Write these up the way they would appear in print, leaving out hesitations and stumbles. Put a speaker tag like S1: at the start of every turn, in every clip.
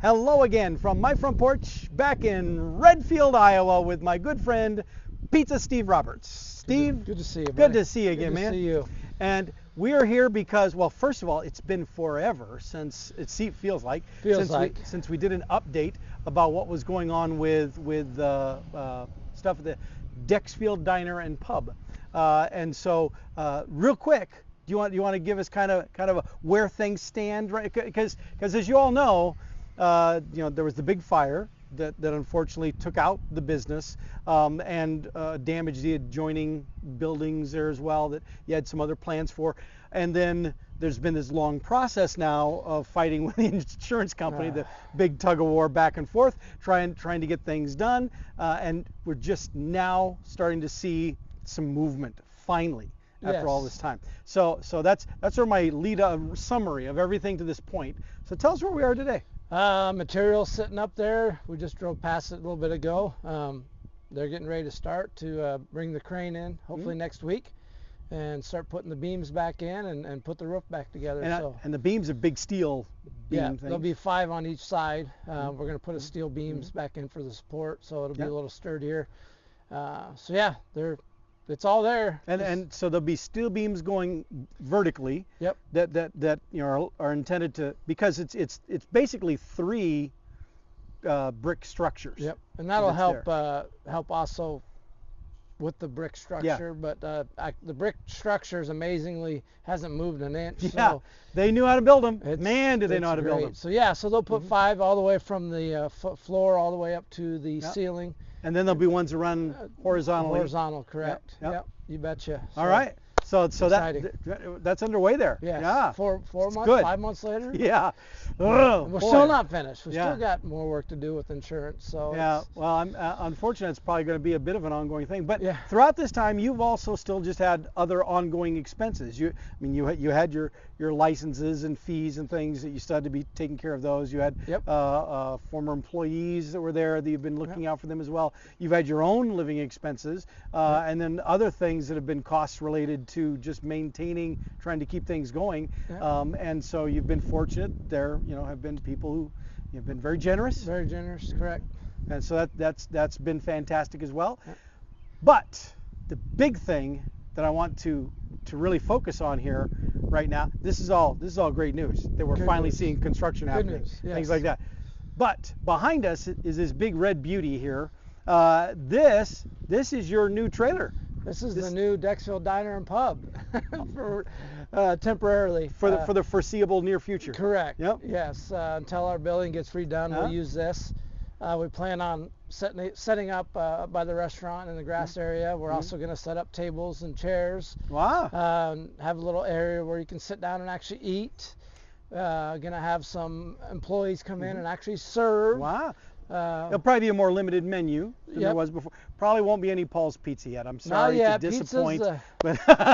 S1: Hello again from my front porch back in Redfield, Iowa with my good friend Pizza Steve Roberts. Steve,
S2: good to see you, buddy.
S1: Good to see you again, man.
S2: Good to see you.
S1: And we are here because, well, first of all, it's been forever since since we did an update about what was going on with stuff at the Dexfield Diner and Pub. And so, real quick, do you want to give us kind of where things stand, right? Because as you all know, there was the big fire that unfortunately took out the business and damaged the adjoining buildings there as well that you had some other plans for. And then there's been this long process now of fighting with the insurance company, the big tug of war back and forth, trying to get things done. And we're just now starting to see some movement finally after all this time. So that's sort of my summary of everything to this point. So tell us where we are today.
S2: Material sitting up there. We just drove past it a little bit ago. They're getting ready to start to bring the crane in, hopefully next week, and start putting the beams back in and put the roof back together.
S1: And the beams are big steel beam things.
S2: There'll be 5 on each side. We're going to put a steel beams back in for the support, so it'll be a little sturdier. It's all there.
S1: And so there'll be steel beams going vertically.
S2: Yep.
S1: That are intended to, because it's basically 3 brick structures.
S2: Yep. And that'll help also with the brick structure.
S1: Yeah.
S2: But the brick structure is amazingly hasn't moved an inch.
S1: Yeah.
S2: So
S1: they knew how to build them. Man, did they know how to build them.
S2: So they'll put 5 all the way from the floor all the way up to the ceiling.
S1: And then there'll be ones that run horizontally.
S2: Horizontal, correct.
S1: Yep.
S2: You betcha.
S1: All right. So that's underway there.
S2: Yes.
S1: Yeah.
S2: 4 months,
S1: good.
S2: 5 months later.
S1: Yeah.
S2: We're still not finished. We still got more work to do with insurance. So
S1: well, I'm unfortunate. It's probably going to be a bit of an ongoing thing. But throughout this time, you've also still just had other ongoing expenses. You had your licenses and fees and things that you still had to be taking care of those. You had former employees that were there that you've been looking out for them as well. You've had your own living expenses, and then other things that have been costs related to just maintaining, trying to keep things going. And so you've been fortunate. There, have been people who have been very generous.
S2: Very generous, correct.
S1: And so that's been fantastic as well. But the big thing that I want to really focus on here right now, this is all great news that we're finally seeing construction happening, things like that. But behind us is this big red beauty here. This is your new trailer.
S2: This is the new Dexfield Diner and Pub for temporarily
S1: for the foreseeable near future.
S2: Correct.
S1: Yep.
S2: Yes. Until our building gets redone, we'll use this. We plan on setting up by the restaurant in the grass area. We're also going to set up tables and chairs.
S1: Wow.
S2: Have a little area where you can sit down and actually eat. Going to have some employees come in and actually serve.
S1: Wow. It'll probably be a more limited menu than there was before. Probably won't be any Paul's Pizza yet. I'm sorry to disappoint.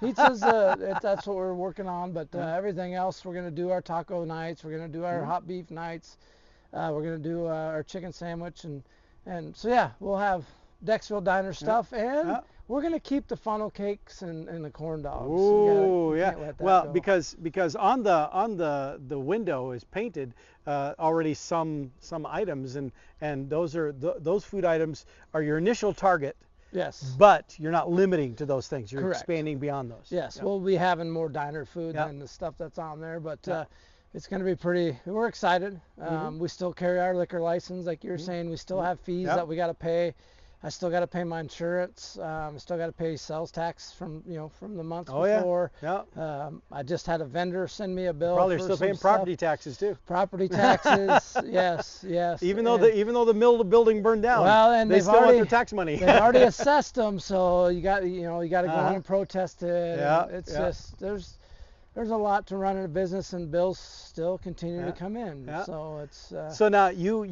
S2: Pizza's that's what we're working on. But everything else, we're going to do our taco nights. We're going to do our hot beef nights. We're going to do our chicken sandwich, and so we'll have Dexfield Diner stuff, and we're going to keep the funnel cakes and the corn dogs.
S1: Oh well, because on the window is painted already some items, and those food items are your initial target.
S2: Yes.
S1: But you're not limiting to those things. You're expanding beyond those.
S2: Yes. We'll be having more diner food than the stuff that's on there, but it's going to be pretty. We're excited. We still carry our liquor license, like you were saying. We still have fees that we got to pay. I still got to pay my insurance. I still got to pay sales tax from the month before. I just had a vendor send me a bill.
S1: Probably still paying property taxes too.
S2: Property taxes, yes.
S1: Even though the building burned down,
S2: well, and
S1: they still want their tax money.
S2: They've already assessed them, so you got to go in and protest it. It's just there's a lot to running a business, and bills still continue to come in. So it's.
S1: So now you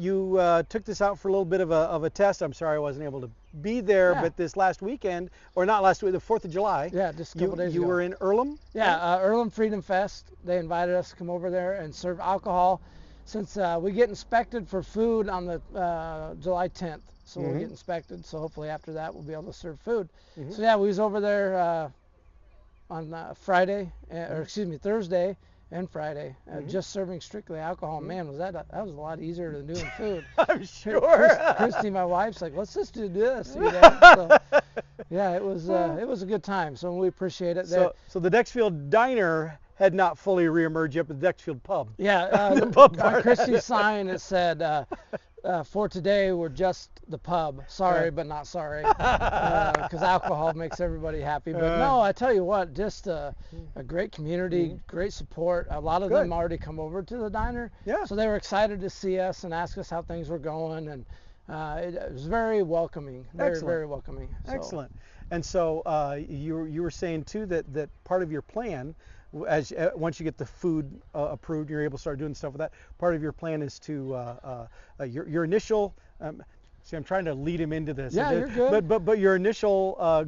S1: took this out for a little bit of a test. I'm sorry I wasn't able to be there, but this last weekend, or not last week, the 4th of July.
S2: Yeah, just a couple days ago.
S1: You were in Earlham.
S2: Yeah, Earlham Freedom Fest. They invited us to come over there and serve alcohol, since we get inspected for food on the July 10th. So we'll get inspected. So hopefully after that we'll be able to serve food. So we was over there on Thursday, and Friday, just serving strictly alcohol. Man, that was a lot easier than doing food.
S1: I'm sure.
S2: Christy, my wife's like, let's just do this. You know? So, yeah, it was a good time. So we appreciate it.
S1: So the Dexfield Diner had not fully reemerged yet, but the Dexfield Pub.
S2: Yeah,
S1: the pub
S2: on Christy's sign it said, for today we're just the pub. Sorry, but not sorry, because alcohol makes everybody happy. But no, I tell you what, just a great community, great support. A lot of them already come over to the diner.
S1: Yeah.
S2: So they were excited to see us and ask us how things were going, and it was very welcoming. Very welcoming. So.
S1: Excellent. And so you were saying too that part of your plan, once you get the food approved, you're able to start doing stuff with that. Part of your plan is to your initial. See, I'm trying to lead him into this.
S2: Yeah, you're good.
S1: But your initial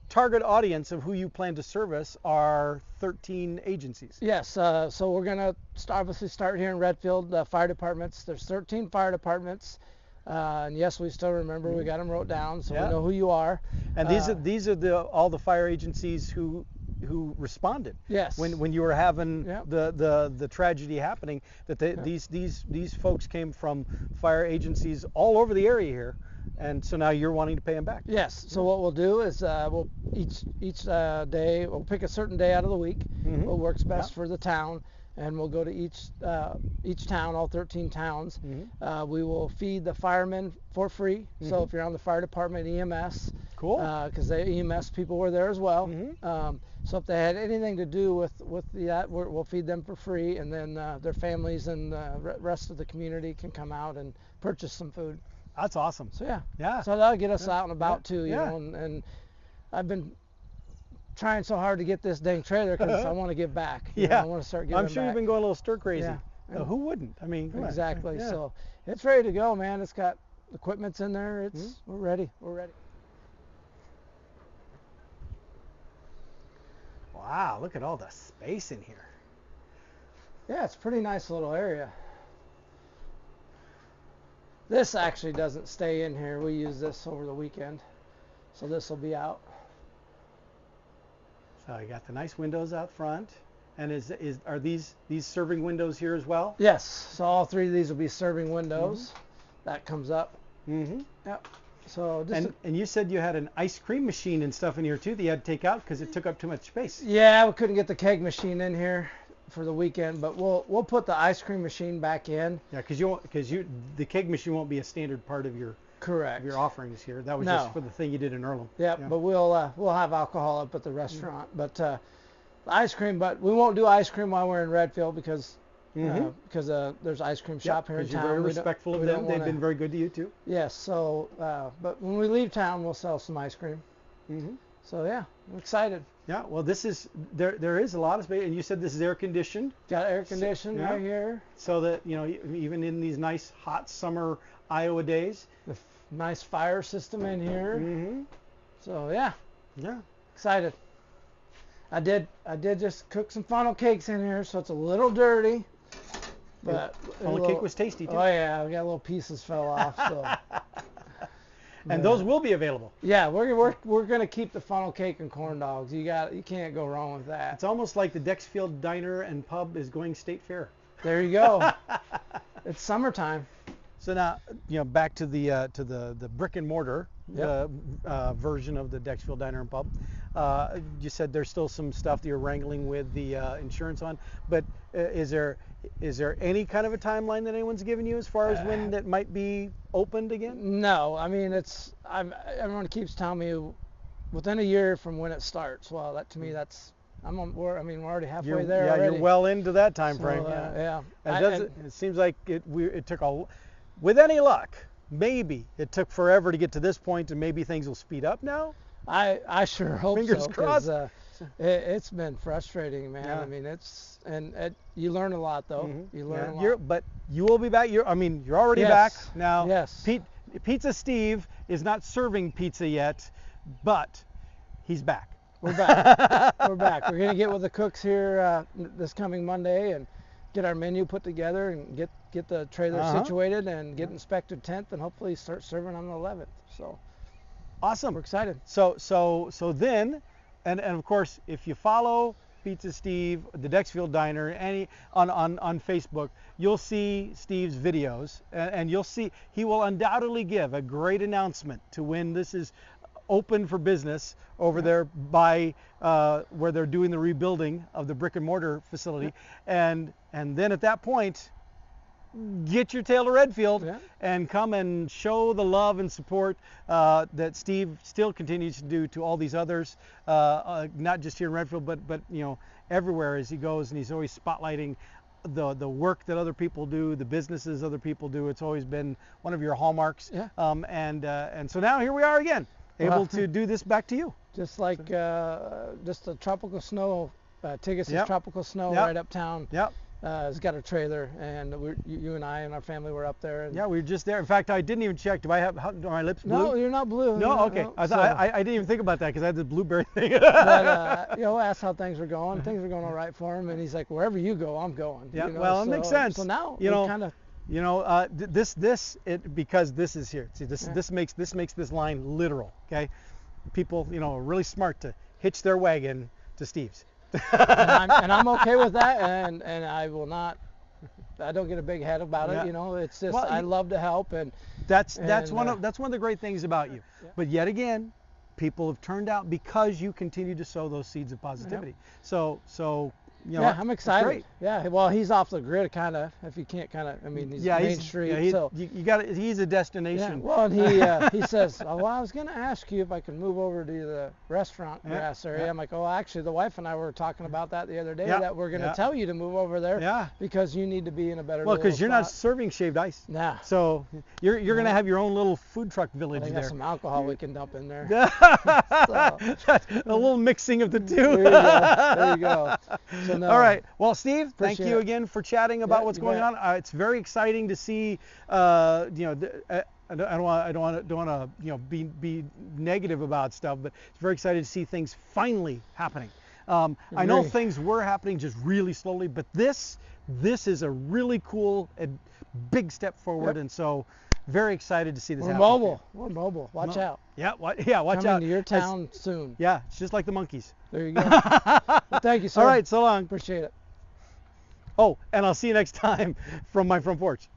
S1: target audience of who you plan to service are 13 agencies.
S2: Yes. So we're gonna obviously start here in Redfield. Fire departments. There's 13 fire departments. And yes, we still remember. We got them wrote down, so we know who you are.
S1: And these are all the fire agencies who responded.
S2: Yes.
S1: When you were having the tragedy happening, that these folks came from fire agencies all over the area here, and so now you're wanting to pay them back.
S2: Yes. So what we'll do is we'll each day we'll pick a certain day out of the week, what works best for the town. And we'll go to each town, all 13 towns. We will feed the firemen for free. So if you're on the fire department, EMS,
S1: cool,
S2: because the EMS people were there as well. So if they had anything to do with that, we'll feed them for free, and then their families and the rest of the community can come out and purchase some food.
S1: That's awesome.
S2: So
S1: yeah.
S2: So that'll get us out and about too, you know. And I've been trying so hard to get this dang trailer because I want to give back. You know, I want to start giving
S1: I'm sure
S2: back.
S1: you've been going a little stir crazy.
S2: Yeah.
S1: Who wouldn't? I mean,
S2: exactly. So it's ready to go, man. It's got equipment's in there. We're ready. We're ready.
S1: Wow, look at all the space in here.
S2: Yeah, it's a pretty nice little area. This actually doesn't stay in here. We use this over the weekend, so this will be out.
S1: So you got the nice windows out front, and are these serving windows here as well?
S2: Yes. So all three of these will be serving windows. That comes up. Yep. So
S1: and you said you had an ice cream machine and stuff in here too that you had to take out because it took up too much space.
S2: Yeah, we couldn't get the keg machine in here for the weekend, but we'll put the ice cream machine back in.
S1: Yeah, because the keg machine won't be a standard part of your.
S2: Correct.
S1: Your offerings here. That was just for the thing you did in Earlham.
S2: Yeah, but we'll have alcohol up at the restaurant. But the ice cream, but we won't do ice cream while we're in Redfield because there's ice cream shop here in town.
S1: You're very respectful of them. They've been very good to you too.
S2: Yes. So, but when we leave town, we'll sell some ice cream. So yeah, I'm excited.
S1: Yeah. Well, this is there is a lot of space, and you said this is air conditioned.
S2: Got air conditioned right here.
S1: So that even in these nice hot summer Iowa days.
S2: The nice fire system in here. So yeah, excited. I did just cook some funnel cakes in here, so it's a little dirty, but
S1: funnel cake was tasty too.
S2: Oh yeah, we got little pieces fell off. So.
S1: And those will be available.
S2: Yeah, we're gonna keep the funnel cake and corn dogs. You can't go wrong with that.
S1: It's almost like the Dexfield Diner and Pub is going state fair.
S2: There you go. It's summertime.
S1: So now, back to the brick and mortar version of the Dexfield Diner and Pub. You said there's still some stuff that you're wrangling with the insurance on, but is there any kind of a timeline that anyone's given you as far as when that might be opened again?
S2: No, I mean everyone keeps telling me within a year from when it starts. Well, that to me we're already halfway there.
S1: Yeah, you're well into that time frame.
S2: Yeah.
S1: It seems like it took with any luck, maybe it took forever to get to this point, and maybe things will speed up now.
S2: I sure hope
S1: Fingers
S2: so.
S1: crossed.
S2: It's been frustrating, man. Yeah. I mean, you learn a lot though. You learn a lot.
S1: But you will be back. You're already back now.
S2: Yes.
S1: Pizza Steve is not serving pizza yet, but he's back.
S2: We're back. We're back. We're gonna get with the cooks here this coming Monday and get our menu put together and get the trailer situated and get inspected 10th and hopefully start serving on the 11th. So
S1: awesome.
S2: We're excited.
S1: So then, and of course, if you follow Pizza Steve, the Dexfield Diner, on Facebook, you'll see Steve's videos, and you'll see he will undoubtedly give a great announcement to when this is open for business over there by where they're doing the rebuilding of the brick and mortar facility, and then at that point, get your tail to Redfield and come and show the love and support that Steve still continues to do to all these others, not just here in Redfield, but you know, everywhere as he goes, and he's always spotlighting the work that other people do, the businesses other people do. It's always been one of your hallmarks. And so now here we are again, able to do this back to you.
S2: Just like just a tropical snow, Tigas' tropical snow right uptown. Has got a trailer, and you and I and our family were up there. And
S1: we were just there. In fact, I didn't even check. Do I have are my lips blue?
S2: No, you're not blue.
S1: No, okay. No. I didn't even think about that because I had the blueberry thing.
S2: But asked how things were going. Things were going all right for him, and he's like, wherever you go, I'm going.
S1: Yeah, well, it makes sense.
S2: So now kind of.
S1: Because this is here. See, this makes this line literal. Okay, people, are really smart to hitch their wagon to Steve's.
S2: and I'm okay with that, and I will not. I don't get a big head about it. It's just I love to help, and
S1: that's one of the great things about you. But yet again, people have turned out because you continue to sow those seeds of positivity. So
S2: I'm excited. Great. Yeah, well, he's off the grid, kind of. If you can't, he's Main Street. So
S1: you got it. He's a destination.
S2: Yeah, well, and he says, I was going to ask you if I could move over to the restaurant grass area. I'm like, actually, the wife and I were talking about that the other day. That we're going to tell you to move over there. Because you need to be in a better.
S1: Well, because you're not serving shaved ice.
S2: Nah.
S1: So you're going to have your own little food truck village there.
S2: Got some alcohol we can dump in there.
S1: A little mixing of the two.
S2: There you go. So,
S1: all right. Well, Steve, thank you again for chatting about what's going on. It's very exciting to see. I don't want to be negative about stuff, but it's very exciting to see things finally happening. I know things were happening just really slowly, but this is a really cool and big step forward, and so. Very excited to see this happen.
S2: We're mobile. Watch out.
S1: Watch
S2: Coming
S1: out.
S2: to your town soon.
S1: Yeah, it's just like the monkeys.
S2: There you go. Well, thank you, sir.
S1: All right, so long.
S2: Appreciate it.
S1: Oh, and I'll see you next time from my front porch.